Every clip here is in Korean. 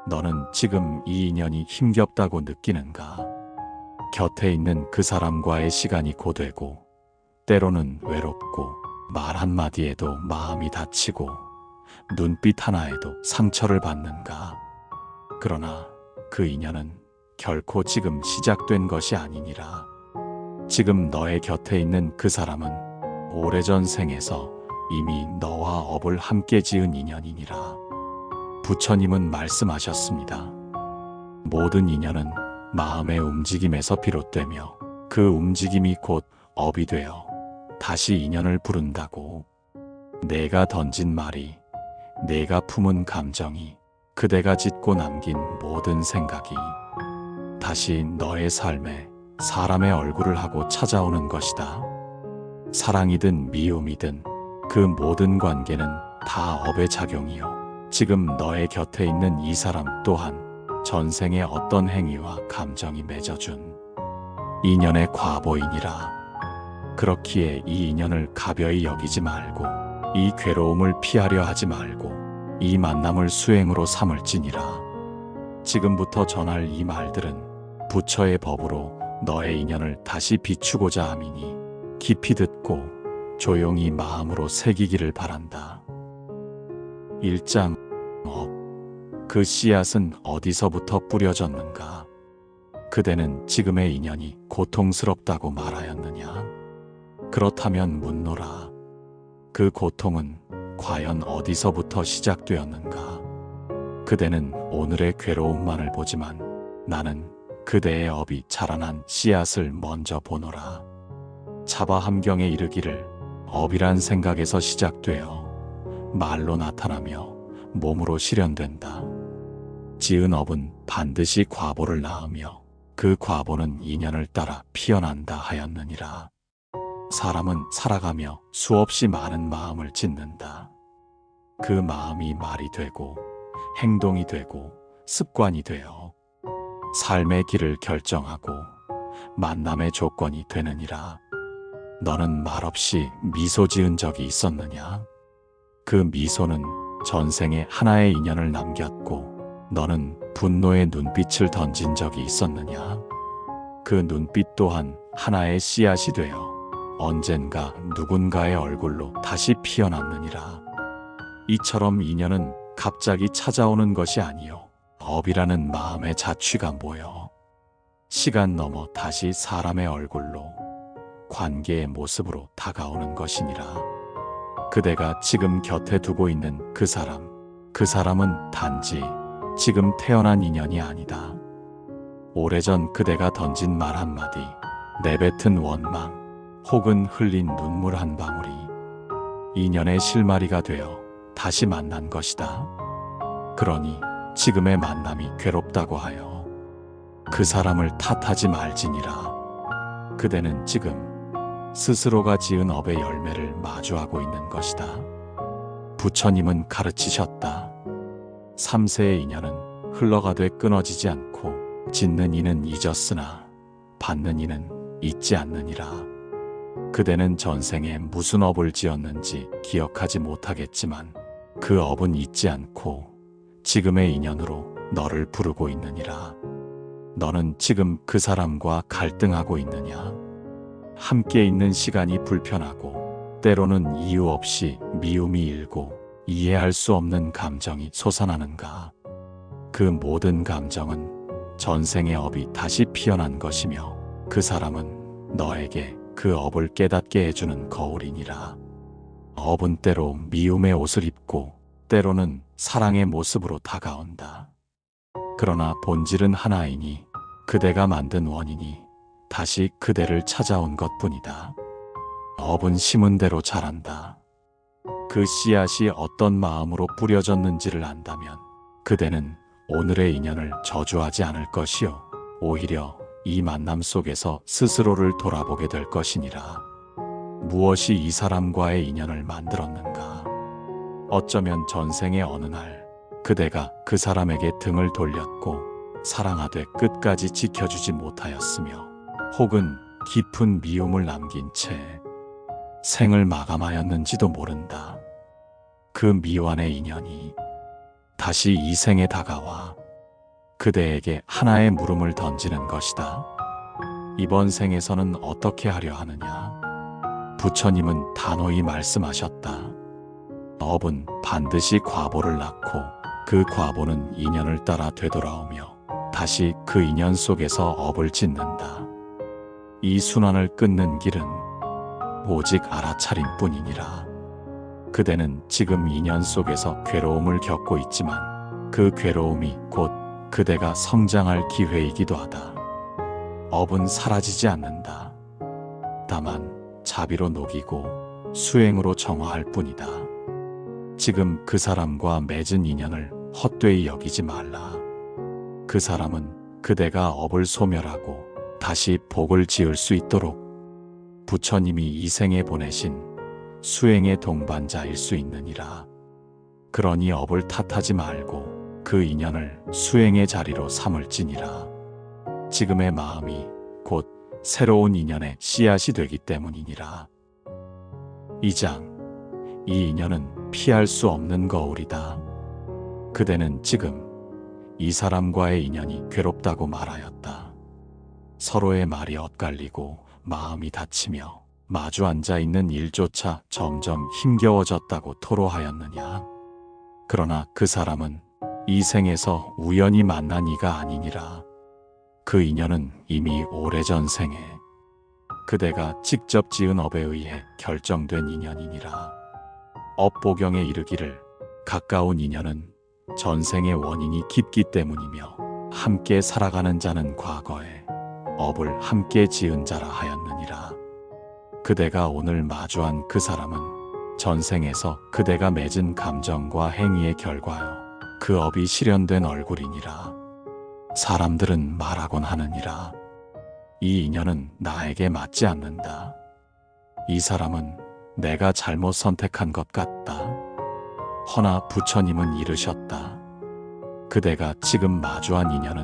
너는 지금 이 인연이 힘겹다고 느끼는가? 곁에 있는 그 사람과의 시간이 고되고, 때로는 외롭고, 말 한마디에도 마음이 다치고, 눈빛 하나에도 상처를 받는가? 그러나 그 인연은 결코 지금 시작된 것이 아니니라. 지금 너의 곁에 있는 그 사람은 오래전 생에서 이미 너와 업을 함께 지은 인연이니라. 부처님은 말씀하셨습니다. 모든 인연은 마음의 움직임에서 비롯되며 그 움직임이 곧 업이 되어 다시 인연을 부른다고. 내가 던진 말이, 내가 품은 감정이, 그대가 짓고 남긴 모든 생각이 다시 너의 삶에 사람의 얼굴을 하고 찾아오는 것이다. 사랑이든 미움이든 그 모든 관계는 다 업의 작용이요. 지금 너의 곁에 있는 이 사람 또한 전생의 어떤 행위와 감정이 맺어준 인연의 과보이니라. 그렇기에 이 인연을 가벼이 여기지 말고, 이 괴로움을 피하려 하지 말고, 이 만남을 수행으로 삼을지니라. 지금부터 전할 이 말들은 부처의 법으로 너의 인연을 다시 비추고자 함이니 깊이 듣고 조용히 마음으로 새기기를 바란다. 1장 업. 그 씨앗은 어디서부터 뿌려졌는가? 그대는 지금의 인연이 고통스럽다고 말하였느냐? 그렇다면 묻노라. 그 고통은 과연 어디서부터 시작되었는가? 그대는 오늘의 괴로움만을 보지만 나는 그대의 업이 자라난 씨앗을 먼저 보노라. 차바함경에 이르기를 업이란 생각에서 시작되어 말로 나타나며 몸으로 실현된다. 지은 업은 반드시 과보를 낳으며 그 과보는 인연을 따라 피어난다 하였느니라. 사람은 살아가며 수없이 많은 마음을 짓는다. 그 마음이 말이 되고 행동이 되고 습관이 되어 삶의 길을 결정하고 만남의 조건이 되느니라. 너는 말없이 미소 지은 적이 있었느냐? 그 미소는 전생에 하나의 인연을 남겼고, 너는 분노의 눈빛을 던진 적이 있었느냐? 그 눈빛 또한 하나의 씨앗이 되어 언젠가 누군가의 얼굴로 다시 피어났느니라. 이처럼 인연은 갑자기 찾아오는 것이 아니요, 업이라는 마음의 자취가 모여 시간 넘어 다시 사람의 얼굴로, 관계의 모습으로 다가오는 것이니라. 그대가 지금 곁에 두고 있는 그 사람은 단지 지금 태어난 인연이 아니다. 오래전 그대가 던진 말 한마디, 내뱉은 원망, 혹은 흘린 눈물 한 방울이 인연의 실마리가 되어 다시 만난 것이다. 그러니 지금의 만남이 괴롭다고 하여 그 사람을 탓하지 말지니라. 그대는 지금 스스로가 지은 업의 열매를 마주하고 있는 것이다. 부처님은 가르치셨다. 3세의 인연은 흘러가되 끊어지지 않고, 짓는 이는 잊었으나 받는 이는 잊지 않느니라. 그대는 전생에 무슨 업을 지었는지 기억하지 못하겠지만 그 업은 잊지 않고 지금의 인연으로 너를 부르고 있느니라. 너는 지금 그 사람과 갈등하고 있느냐? 함께 있는 시간이 불편하고, 때로는 이유 없이 미움이 일고 이해할 수 없는 감정이 솟아나는가? 그 모든 감정은 전생의 업이 다시 피어난 것이며, 그 사람은 너에게 그 업을 깨닫게 해주는 거울이니라. 업은 때로 미움의 옷을 입고 때로는 사랑의 모습으로 다가온다. 그러나 본질은 하나이니 그대가 만든 원인이 다시 그대를 찾아온 것뿐이다. 업은 심은 대로 자란다. 그 씨앗이 어떤 마음으로 뿌려졌는지를 안다면 그대는 오늘의 인연을 저주하지 않을 것이요, 오히려 이 만남 속에서 스스로를 돌아보게 될 것이니라. 무엇이 이 사람과의 인연을 만들었는가? 어쩌면 전생의 어느 날 그대가 그 사람에게 등을 돌렸고 사랑하되 끝까지 지켜주지 못하였으며, 혹은 깊은 미움을 남긴 채 생을 마감하였는지도 모른다. 그 미완의 인연이 다시 이 생에 다가와 그대에게 하나의 물음을 던지는 것이다. 이번 생에서는 어떻게 하려 하느냐? 부처님은 단호히 말씀하셨다. 업은 반드시 과보를 낳고 그 과보는 인연을 따라 되돌아오며 다시 그 인연 속에서 업을 짓는다. 이 순환을 끊는 길은 오직 알아차림뿐이니라. 그대는 지금 인연 속에서 괴로움을 겪고 있지만 그 괴로움이 곧 그대가 성장할 기회이기도 하다. 업은 사라지지 않는다. 다만 자비로 녹이고 수행으로 정화할 뿐이다. 지금 그 사람과 맺은 인연을 헛되이 여기지 말라. 그 사람은 그대가 업을 소멸하고 다시 복을 지을 수 있도록 부처님이 이 생에 보내신 수행의 동반자일 수 있느니라. 그러니 업을 탓하지 말고 그 인연을 수행의 자리로 삼을지니라. 지금의 마음이 곧 새로운 인연의 씨앗이 되기 때문이니라. 2장. 이 인연은 피할 수 없는 거울이다. 그대는 지금 이 사람과의 인연이 괴롭다고 말하였다. 서로의 말이 엇갈리고 마음이 다치며 마주 앉아 있는 일조차 점점 힘겨워졌다고 토로하였느냐. 그러나 그 사람은 이 생에서 우연히 만난 이가 아니니라. 그 인연은 이미 오래전 생에 그대가 직접 지은 업에 의해 결정된 인연이니라. 업보경에 이르기를 가까운 인연은 전생의 원인이 깊기 때문이며 함께 살아가는 자는 과거에 업을 함께 지은 자라 하였느니라. 그대가 오늘 마주한 그 사람은 전생에서 그대가 맺은 감정과 행위의 결과요 그 업이 실현된 얼굴이니라. 사람들은 말하곤 하느니라. 이 인연은 나에게 맞지 않는다. 이 사람은 내가 잘못 선택한 것 같다. 허나 부처님은 이르셨다. 그대가 지금 마주한 인연은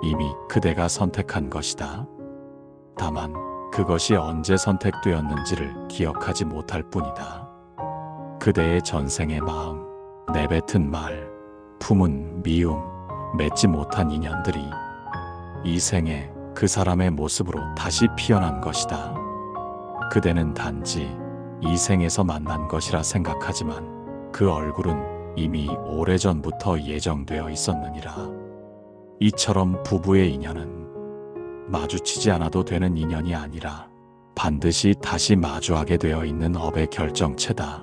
이미 그대가 선택한 것이다. 다만 그것이 언제 선택되었는지를 기억하지 못할 뿐이다. 그대의 전생의 마음, 내뱉은 말, 품은 미움, 맺지 못한 인연들이 이 생에 그 사람의 모습으로 다시 피어난 것이다. 그대는 단지 이 생에서 만난 것이라 생각하지만 그 얼굴은 이미 오래전부터 예정되어 있었느니라. 이처럼 부부의 인연은 마주치지 않아도 되는 인연이 아니라 반드시 다시 마주하게 되어 있는 업의 결정체다.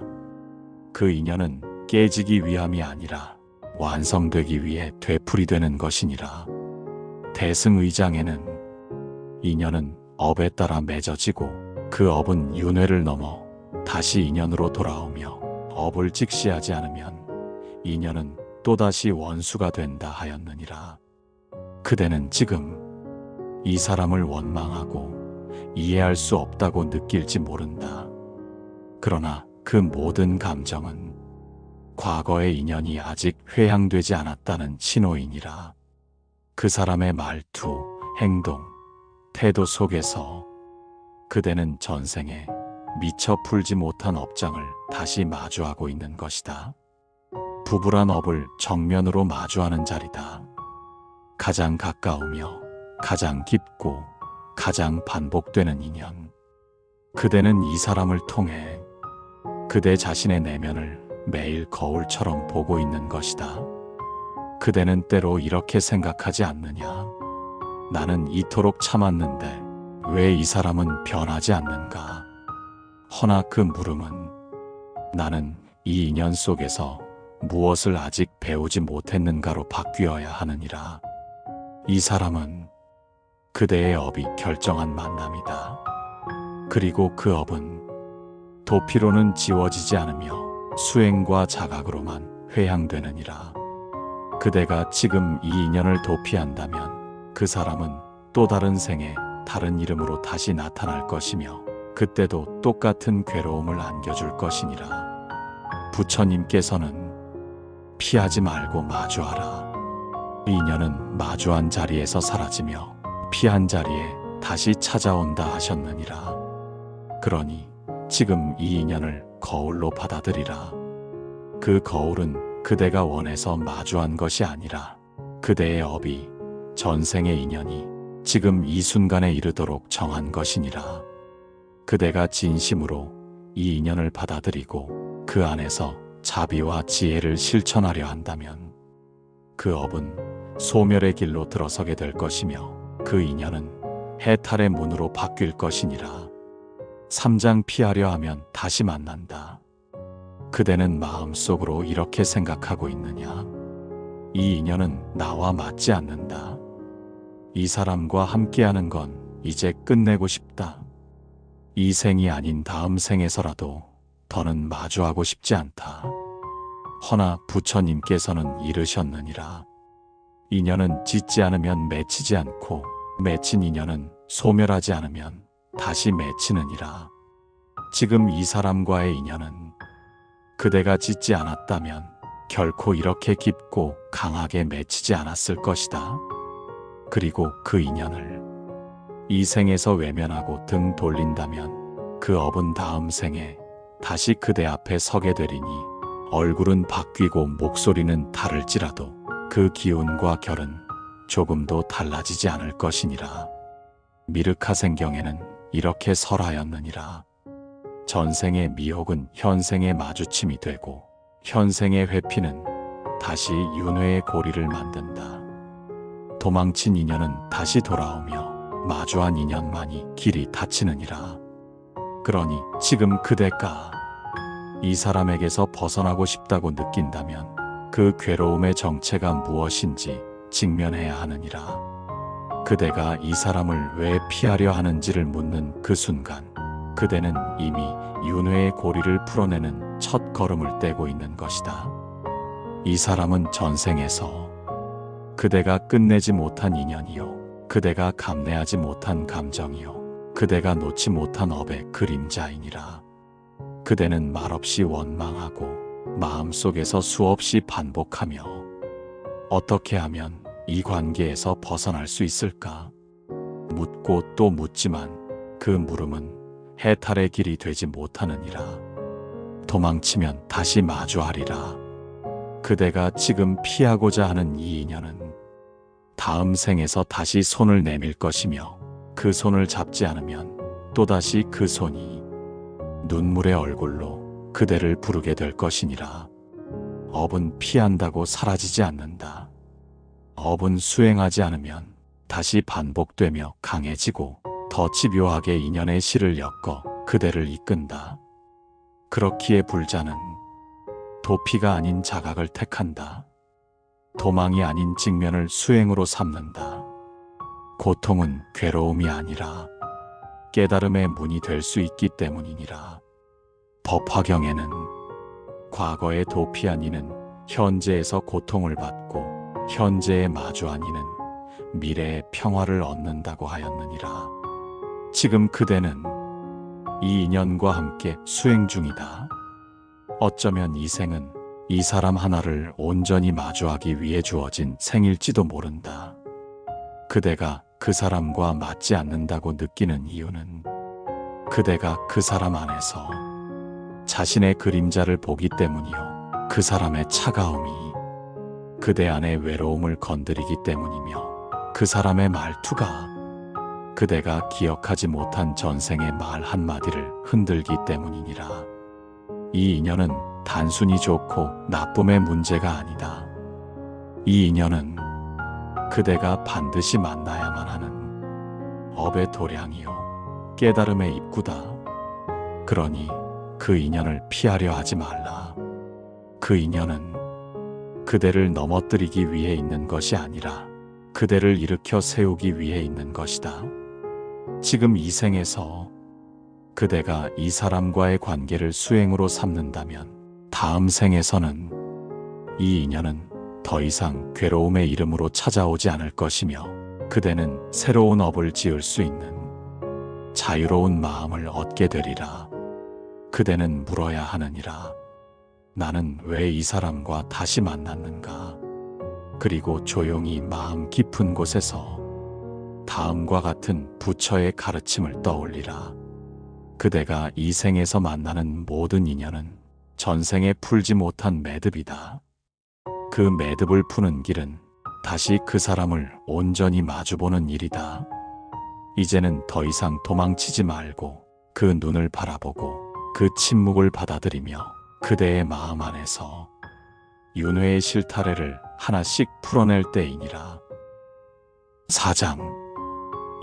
그 인연은 깨지기 위함이 아니라 완성되기 위해 되풀이되는 것이니라. 대승의장에는 인연은 업에 따라 맺어지고 그 업은 윤회를 넘어 다시 인연으로 돌아오며 업을 직시하지 않으면 인연은 또다시 원수가 된다 하였느니라. 그대는 지금 이 사람을 원망하고 이해할 수 없다고 느낄지 모른다. 그러나 그 모든 감정은 과거의 인연이 아직 회향되지 않았다는 신호이니라. 그 사람의 말투, 행동, 태도 속에서 그대는 전생에 미처 풀지 못한 업장을 다시 마주하고 있는 것이다. 부부란 업을 정면으로 마주하는 자리다. 가장 가까우며 가장 깊고 가장 반복되는 인연. 그대는 이 사람을 통해 그대 자신의 내면을 매일 거울처럼 보고 있는 것이다. 그대는 때로 이렇게 생각하지 않느냐. 나는 이토록 참았는데 왜 이 사람은 변하지 않는가? 허나 그 물음은 나는 이 인연 속에서 무엇을 아직 배우지 못했는가로 바뀌어야 하느니라. 이 사람은 그대의 업이 결정한 만남이다. 그리고 그 업은 도피로는 지워지지 않으며 수행과 자각으로만 회향되느니라. 그대가 지금 이 인연을 도피한다면 그 사람은 또 다른 생에 다른 이름으로 다시 나타날 것이며 그때도 똑같은 괴로움을 안겨줄 것이니라. 부처님께서는 피하지 말고 마주하라. 인연은 마주한 자리에서 사라지며 피한 자리에 다시 찾아온다 하셨느니라. 그러니 지금 이 인연을 거울로 받아들이라. 그 거울은 그대가 원해서 마주한 것이 아니라 그대의 업이 전생의 인연이 지금 이 순간에 이르도록 정한 것이니라. 그대가 진심으로 이 인연을 받아들이고 그 안에서 자비와 지혜를 실천하려 한다면 그 업은 소멸의 길로 들어서게 될 것이며 그 인연은 해탈의 문으로 바뀔 것이니라. 3장 피하려 하면 다시 만난다. 그대는 마음속으로 이렇게 생각하고 있느냐? 이 인연은 나와 맞지 않는다. 이 사람과 함께하는 건 이제 끝내고 싶다. 이 생이 아닌 다음 생에서라도 더는 마주하고 싶지 않다. 허나 부처님께서는 이르셨느니라. 인연은 짓지 않으면 맺히지 않고 맺힌 인연은 소멸하지 않으면 다시 맺히느니라. 지금 이 사람과의 인연은 그대가 짓지 않았다면 결코 이렇게 깊고 강하게 맺히지 않았을 것이다. 그리고 그 인연을 이 생에서 외면하고 등 돌린다면 그 업은 다음 생에 다시 그대 앞에 서게 되리니 얼굴은 바뀌고 목소리는 다를지라도 그 기운과 결은 조금도 달라지지 않을 것이니라. 미르카생경에는 이렇게 설하였느니라. 전생의 미혹은 현생의 마주침이 되고 현생의 회피는 다시 윤회의 고리를 만든다. 도망친 인연은 다시 돌아오며 마주한 인연만이 길이 닫히느니라. 그러니 지금 그대가 이 사람에게서 벗어나고 싶다고 느낀다면 그 괴로움의 정체가 무엇인지 직면해야 하느니라. 그대가 이 사람을 왜 피하려 하는지를 묻는 그 순간 그대는 이미 윤회의 고리를 풀어내는 첫 걸음을 떼고 있는 것이다. 이 사람은 전생에서 그대가 끝내지 못한 인연이요, 그대가 감내하지 못한 감정이요, 그대가 놓지 못한 업의 그림자이니라. 그대는 말없이 원망하고 마음속에서 수없이 반복하며 어떻게 하면 이 관계에서 벗어날 수 있을까? 묻고 또 묻지만 그 물음은 해탈의 길이 되지 못하느니라. 도망치면 다시 마주하리라. 그대가 지금 피하고자 하는 이 인연은 다음 생에서 다시 손을 내밀 것이며 그 손을 잡지 않으면 또다시 그 손이 눈물의 얼굴로 그대를 부르게 될 것이니라. 업은 피한다고 사라지지 않는다. 업은 수행하지 않으면 다시 반복되며 강해지고 더 집요하게 인연의 실을 엮어 그대를 이끈다. 그렇기에 불자는 도피가 아닌 자각을 택한다. 도망이 아닌 직면을 수행으로 삼는다. 고통은 괴로움이 아니라 깨달음의 문이 될 수 있기 때문이니라. 법화경에는 과거의 도피한 이는 현재에서 고통을 받고 현재에 마주한 이는 미래의 평화를 얻는다고 하였느니라. 지금 그대는 이 인연과 함께 수행 중이다. 어쩌면 이 생은 이 사람 하나를 온전히 마주하기 위해 주어진 생일지도 모른다. 그대가 그 사람과 맞지 않는다고 느끼는 이유는 그대가 그 사람 안에서 자신의 그림자를 보기 때문이요, 그 사람의 차가움이 그대 안의 외로움을 건드리기 때문이며 그 사람의 말투가 그대가 기억하지 못한 전생의 말 한마디를 흔들기 때문이니라. 이 인연은 단순히 좋고 나쁨의 문제가 아니다. 이 인연은 그대가 반드시 만나야만 하는 업의 도량이요, 깨달음의 입구다. 그러니 그 인연을 피하려 하지 말라. 그 인연은 그대를 넘어뜨리기 위해 있는 것이 아니라 그대를 일으켜 세우기 위해 있는 것이다. 지금 이 생에서 그대가 이 사람과의 관계를 수행으로 삼는다면 다음 생에서는 이 인연은 더 이상 괴로움의 이름으로 찾아오지 않을 것이며 그대는 새로운 업을 지을 수 있는 자유로운 마음을 얻게 되리라. 그대는 물어야 하느니라. 나는 왜 이 사람과 다시 만났는가? 그리고 조용히 마음 깊은 곳에서 다음과 같은 부처의 가르침을 떠올리라. 그대가 이 생에서 만나는 모든 인연은 전생에 풀지 못한 매듭이다. 그 매듭을 푸는 길은 다시 그 사람을 온전히 마주보는 일이다. 이제는 더 이상 도망치지 말고 그 눈을 바라보고 그 침묵을 받아들이며 그대의 마음 안에서 윤회의 실타래를 하나씩 풀어낼 때이니라. 4장.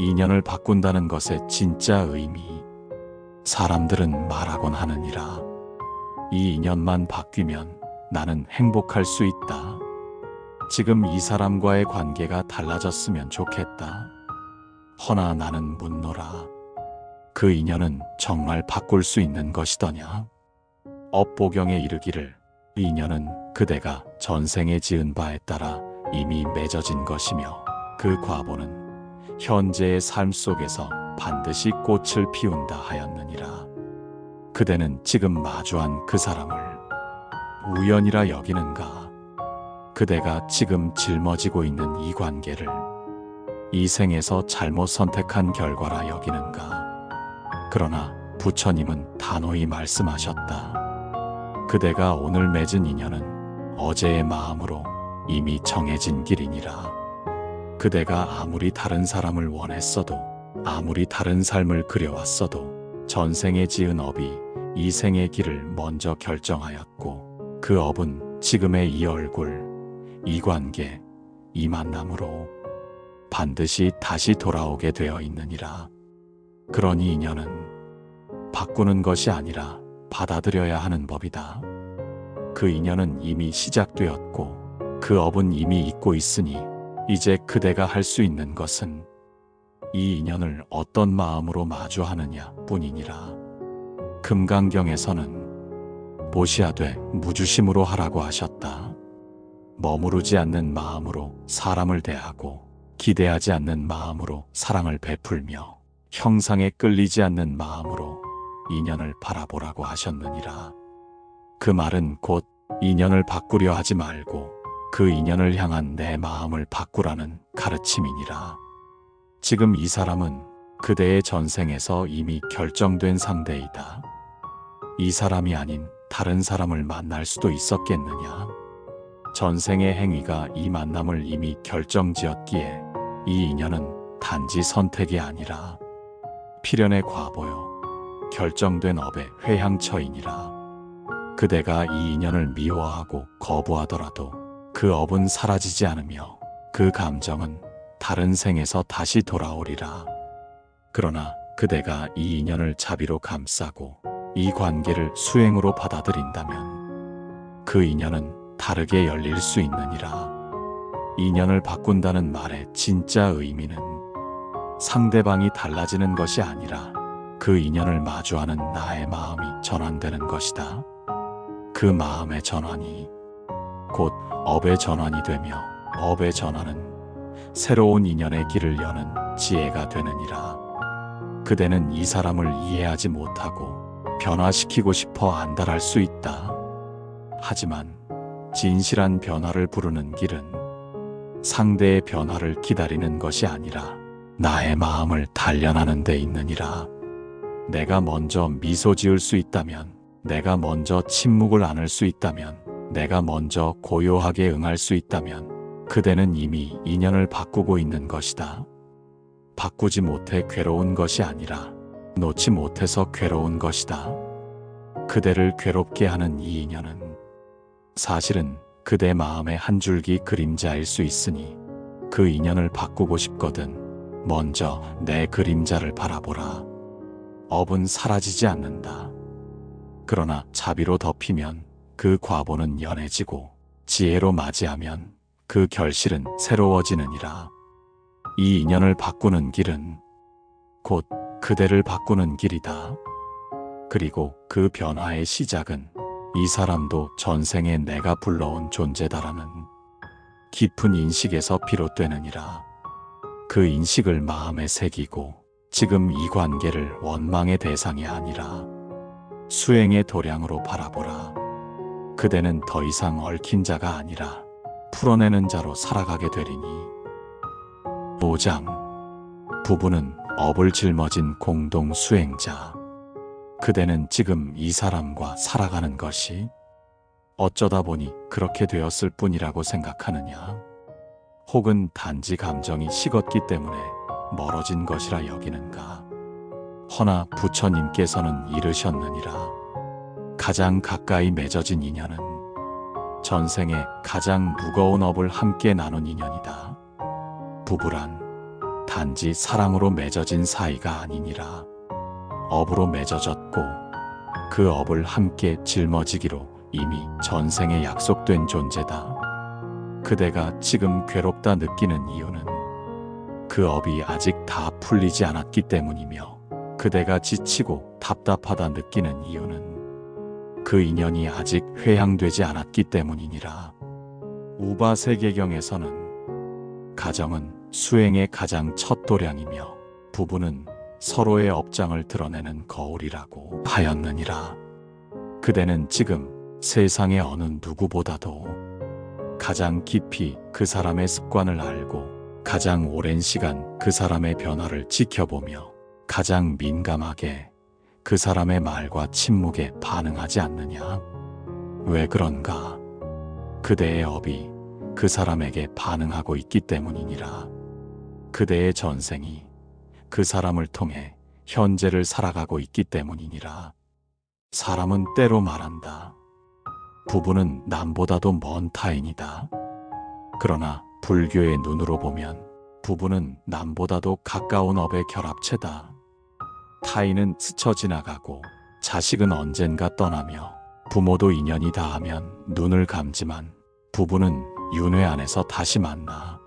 인연을 바꾼다는 것의 진짜 의미. 사람들은 말하곤 하느니라. 이 인연만 바뀌면 나는 행복할 수 있다. 지금 이 사람과의 관계가 달라졌으면 좋겠다. 허나 나는 묻노라. 그 인연은 정말 바꿀 수 있는 것이더냐? 업보경에 이르기를 인연은 그대가 전생에 지은 바에 따라 이미 맺어진 것이며 그 과보는 현재의 삶 속에서 반드시 꽃을 피운다 하였느니라. 그대는 지금 마주한 그 사람을 우연이라 여기는가? 그대가 지금 짊어지고 있는 이 관계를 이 생에서 잘못 선택한 결과라 여기는가? 그러나 부처님은 단호히 말씀하셨다. 그대가 오늘 맺은 인연은 어제의 마음으로 이미 정해진 길이니라. 그대가 아무리 다른 사람을 원했어도 아무리 다른 삶을 그려왔어도 전생에 지은 업이 이 생의 길을 먼저 결정하였고 그 업은 지금의 이 얼굴, 이 관계, 이 만남으로 반드시 다시 돌아오게 되어 있느니라. 그러니 인연은 바꾸는 것이 아니라 받아들여야 하는 법이다. 그 인연은 이미 시작되었고 그 업은 이미 있고 있으니 이제 그대가 할 수 있는 것은 이 인연을 어떤 마음으로 마주하느냐 뿐이니라. 금강경에서는 모시하되 무주심으로 하라고 하셨다. 머무르지 않는 마음으로 사람을 대하고 기대하지 않는 마음으로 사랑을 베풀며 형상에 끌리지 않는 마음으로 인연을 바라보라고 하셨느니라. 그 말은 곧 인연을 바꾸려 하지 말고 그 인연을 향한 내 마음을 바꾸라는 가르침이니라. 지금 이 사람은 그대의 전생에서 이미 결정된 상대이다. 이 사람이 아닌 다른 사람을 만날 수도 있었겠느냐? 전생의 행위가 이 만남을 이미 결정지었기에 이 인연은 단지 선택이 아니라 필연의 과보요 결정된 업의 회향처이니라. 그대가 이 인연을 미워하고 거부하더라도 그 업은 사라지지 않으며 그 감정은 다른 생에서 다시 돌아오리라. 그러나 그대가 이 인연을 자비로 감싸고 이 관계를 수행으로 받아들인다면 그 인연은 다르게 열릴 수 있느니라. 인연을 바꾼다는 말의 진짜 의미는 상대방이 달라지는 것이 아니라 그 인연을 마주하는 나의 마음이 전환되는 것이다. 그 마음의 전환이 곧 업의 전환이 되며 업의 전환은 새로운 인연의 길을 여는 지혜가 되느니라. 그대는 이 사람을 이해하지 못하고 변화시키고 싶어 안달할 수 있다. 하지만 진실한 변화를 부르는 길은 상대의 변화를 기다리는 것이 아니라 나의 마음을 단련하는 데 있느니라. 내가 먼저 미소 지을 수 있다면, 내가 먼저 침묵을 안을 수 있다면, 내가 먼저 고요하게 응할 수 있다면 그대는 이미 인연을 바꾸고 있는 것이다. 바꾸지 못해 괴로운 것이 아니라 놓지 못해서 괴로운 것이다. 그대를 괴롭게 하는 이 인연은 사실은 그대 마음의 한 줄기 그림자일 수 있으니 그 인연을 바꾸고 싶거든 먼저 내 그림자를 바라보라. 업은 사라지지 않는다. 그러나 자비로 덮이면 그 과보는 연해지고 지혜로 맞이하면 그 결실은 새로워지느니라. 이 인연을 바꾸는 길은 곧 그대를 바꾸는 길이다. 그리고 그 변화의 시작은 이 사람도 전생에 내가 불러온 존재다라는 깊은 인식에서 비롯되느니라. 그 인식을 마음에 새기고 지금 이 관계를 원망의 대상이 아니라 수행의 도량으로 바라보라. 그대는 더 이상 얽힌 자가 아니라 풀어내는 자로 살아가게 되리니. 5장. 부부는 업을 짊어진 공동 수행자. 그대는 지금 이 사람과 살아가는 것이 어쩌다 보니 그렇게 되었을 뿐이라고 생각하느냐? 혹은 단지 감정이 식었기 때문에 멀어진 것이라 여기는가? 허나 부처님께서는 이르셨느니라. 가장 가까이 맺어진 인연은 전생에 가장 무거운 업을 함께 나눈 인연이다. 부부란 단지 사랑으로 맺어진 사이가 아니니라. 업으로 맺어졌고 그 업을 함께 짊어지기로 이미 전생에 약속된 존재다. 그대가 지금 괴롭다 느끼는 이유는 그 업이 아직 다 풀리지 않았기 때문이며, 그대가 지치고 답답하다 느끼는 이유는 그 인연이 아직 회향되지 않았기 때문이니라. 우바세계경에서는 가정은 수행의 가장 첫 도량이며 부부는 서로의 업장을 드러내는 거울이라고 하였느니라. 그대는 지금 세상의 어느 누구보다도 가장 깊이 그 사람의 습관을 알고 가장 오랜 시간 그 사람의 변화를 지켜보며 가장 민감하게 그 사람의 말과 침묵에 반응하지 않느냐? 왜 그런가? 그대의 업이 그 사람에게 반응하고 있기 때문이니라. 그대의 전생이 그 사람을 통해 현재를 살아가고 있기 때문이니라. 사람은 때로 말한다. 부부는 남보다도 먼 타인이다. 그러나 불교의 눈으로 보면 부부는 남보다도 가까운 업의 결합체다. 타인은 스쳐 지나가고 자식은 언젠가 떠나며 부모도 인연이 닿으면 눈을 감지만 부부는 윤회 안에서 다시 만나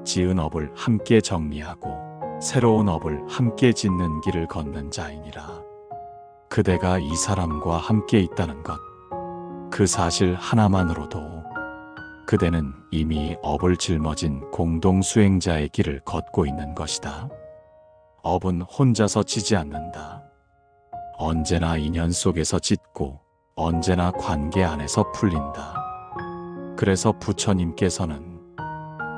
지은 업을 함께 정리하고 새로운 업을 함께 짓는 길을 걷는 자이니라. 그대가 이 사람과 함께 있다는 것, 그 사실 하나만으로도 그대는 이미 업을 짊어진 공동 수행자의 길을 걷고 있는 것이다. 업은 혼자서 지지 않는다. 언제나 인연 속에서 짓고 언제나 관계 안에서 풀린다. 그래서 부처님께서는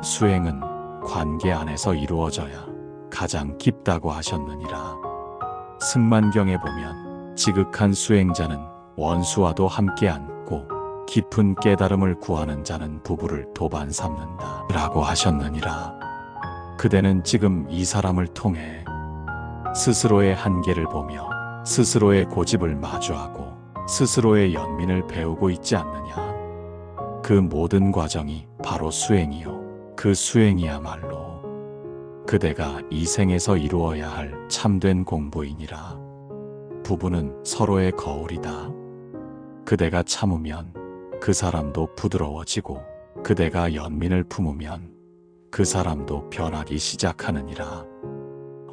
수행은 관계 안에서 이루어져야 가장 깊다고 하셨느니라. 승만경에 보면 지극한 수행자는 원수와도 함께 앉고 깊은 깨달음을 구하는 자는 부부를 도반 삼는다 라고 하셨느니라. 그대는 지금 이 사람을 통해 스스로의 한계를 보며 스스로의 고집을 마주하고 스스로의 연민을 배우고 있지 않느냐. 그 모든 과정이 바로 수행이요, 그 수행이야말로 그대가 이 생에서 이루어야 할 참된 공부이니라. 부부는 서로의 거울이다. 그대가 참으면 그 사람도 부드러워지고 그대가 연민을 품으면 그 사람도 변하기 시작하느니라.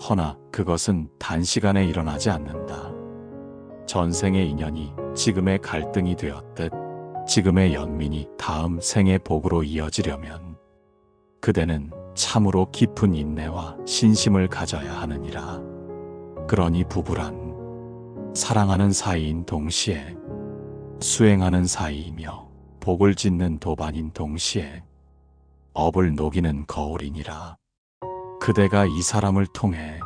허나 그것은 단시간에 일어나지 않는다. 전생의 인연이 지금의 갈등이 되었듯 지금의 연민이 다음 생의 복으로 이어지려면 그대는 참으로 깊은 인내와 신심을 가져야 하느니라. 그러니 부부란 사랑하는 사이인 동시에 수행하는 사이이며 복을 짓는 도반인 동시에 업을 녹이는 거울이니라. 그대가 이 사람을 통해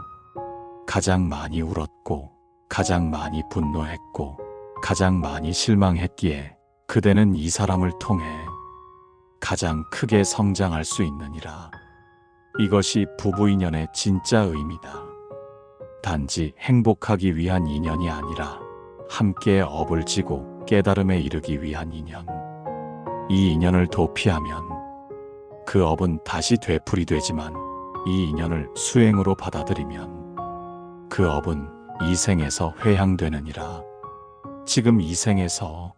가장 많이 울었고 가장 많이 분노했고 가장 많이 실망했기에 그대는 이 사람을 통해 가장 크게 성장할 수 있느니라. 이것이 부부 인연의 진짜 의미다. 단지 행복하기 위한 인연이 아니라 함께 업을 지고 깨달음에 이르기 위한 인연. 이 인연을 도피하면 그 업은 다시 되풀이 되지만 이 인연을 수행으로 받아들이면 그 업은 이 생에서 회향되느니라. 지금 이 생에서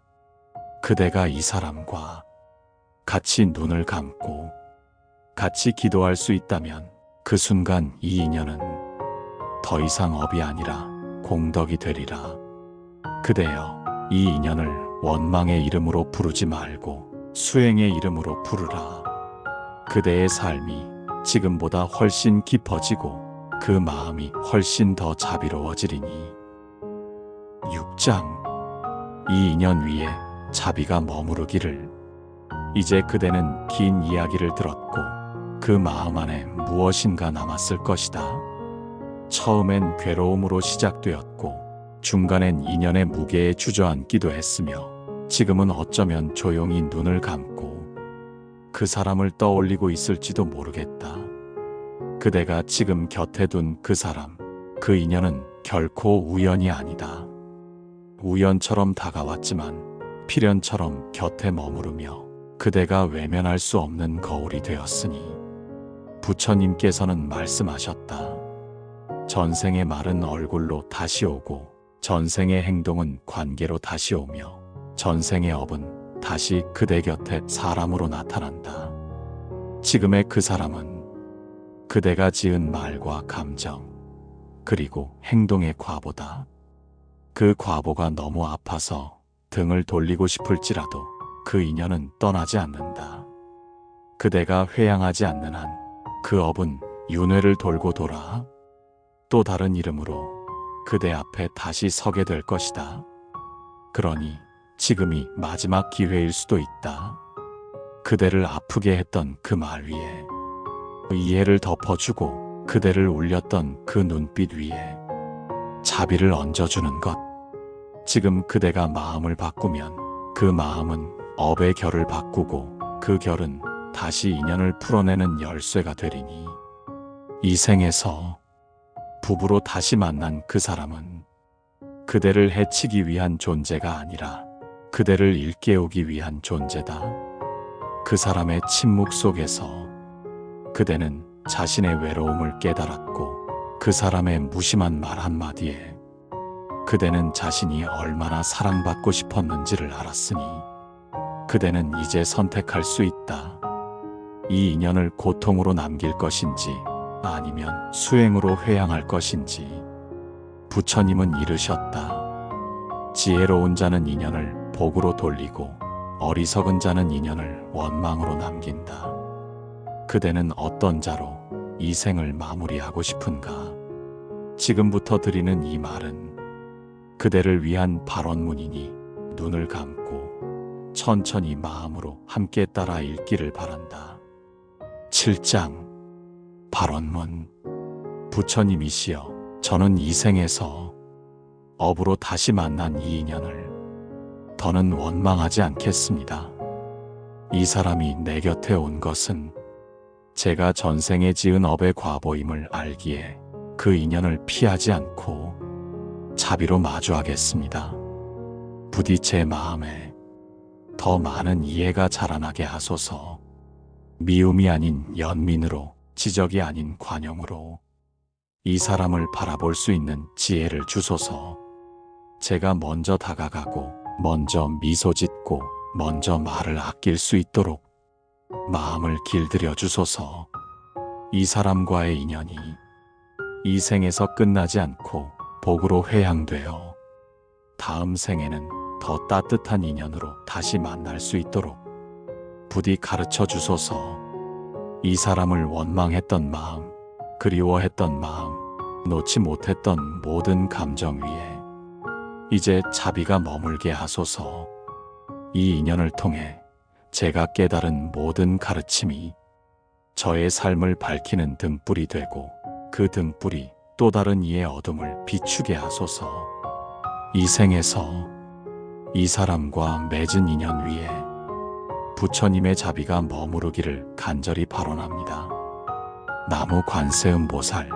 그대가 이 사람과 같이 눈을 감고 같이 기도할 수 있다면 그 순간 이 인연은 더 이상 업이 아니라 공덕이 되리라. 그대여, 이 인연을 원망의 이름으로 부르지 말고 수행의 이름으로 부르라. 그대의 삶이 지금보다 훨씬 깊어지고 그 마음이 훨씬 더 자비로워지리니. 6장. 이 인연 위에 자비가 머무르기를. 이제 그대는 긴 이야기를 들었고 그 마음 안에 무엇인가 남았을 것이다. 처음엔 괴로움으로 시작되었고 중간엔 인연의 무게에 주저앉기도 했으며 지금은 어쩌면 조용히 눈을 감고 그 사람을 떠올리고 있을지도 모르겠다. 그대가 지금 곁에 둔 그 사람, 그 인연은 결코 우연이 아니다. 우연처럼 다가왔지만 필연처럼 곁에 머무르며 그대가 외면할 수 없는 거울이 되었으니 부처님께서는 말씀하셨다. 전생의 말은 얼굴로 다시 오고 전생의 행동은 관계로 다시 오며 전생의 업은 다시 그대 곁에 사람으로 나타난다. 지금의 그 사람은 그대가 지은 말과 감정 그리고 행동의 과보다. 그 과보가 너무 아파서 등을 돌리고 싶을지라도 그 인연은 떠나지 않는다. 그대가 회양하지 않는 한 그 업은 윤회를 돌고 돌아 또 다른 이름으로 그대 앞에 다시 서게 될 것이다. 그러니 지금이 마지막 기회일 수도 있다. 그대를 아프게 했던 그 말 위에 이해를 덮어주고 그대를 울렸던 그 눈빛 위에 자비를 얹어주는 것. 지금 그대가 마음을 바꾸면 그 마음은 업의 결을 바꾸고 그 결은 다시 인연을 풀어내는 열쇠가 되리니 이 생에서 부부로 다시 만난 그 사람은 그대를 해치기 위한 존재가 아니라 그대를 일깨우기 위한 존재다. 그 사람의 침묵 속에서 그대는 자신의 외로움을 깨달았고 그 사람의 무심한 말 한마디에 그대는 자신이 얼마나 사랑받고 싶었는지를 알았으니 그대는 이제 선택할 수 있다. 이 인연을 고통으로 남길 것인지 아니면 수행으로 회양할 것인지. 부처님은 이르셨다. 지혜로운 자는 인연을 복으로 돌리고 어리석은 자는 인연을 원망으로 남긴다. 그대는 어떤 자로 이 생을 마무리하고 싶은가? 지금부터 드리는 이 말은 그대를 위한 발언문이니 눈을 감고 천천히 마음으로 함께 따라 읽기를 바란다. 7장 발언문. 부처님이시여, 저는 이 생에서 업으로 다시 만난 이 인연을 더는 원망하지 않겠습니다. 이 사람이 내 곁에 온 것은 제가 전생에 지은 업의 과보임을 알기에 그 인연을 피하지 않고 자비로 마주하겠습니다. 부디 제 마음에 더 많은 이해가 자라나게 하소서. 미움이 아닌 연민으로, 지적이 아닌 관용으로 이 사람을 바라볼 수 있는 지혜를 주소서. 제가 먼저 다가가고 먼저 미소 짓고 먼저 말을 아낄 수 있도록 마음을 길들여 주소서. 이 사람과의 인연이 이 생에서 끝나지 않고 복으로 회양되어 다음 생에는 더 따뜻한 인연으로 다시 만날 수 있도록 부디 가르쳐 주소서. 이 사람을 원망했던 마음, 그리워했던 마음, 놓지 못했던 모든 감정 위에 이제 자비가 머물게 하소서. 이 인연을 통해 제가 깨달은 모든 가르침이 저의 삶을 밝히는 등불이 되고 그 등불이 또 다른 이의 어둠을 비추게 하소서. 이 생에서 이 사람과 맺은 인연 위에 부처님의 자비가 머무르기를 간절히 발언합니다. 나무 관세음보살,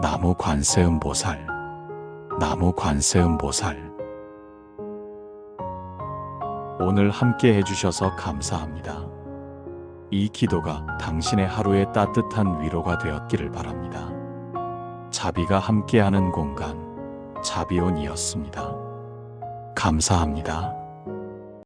나무 관세음보살, 나무 관세음보살. 오늘 함께 해주셔서 감사합니다. 이 기도가 당신의 하루의 따뜻한 위로가 되었기를 바랍니다. 자비가 함께하는 공간, 자비온이었습니다. 감사합니다.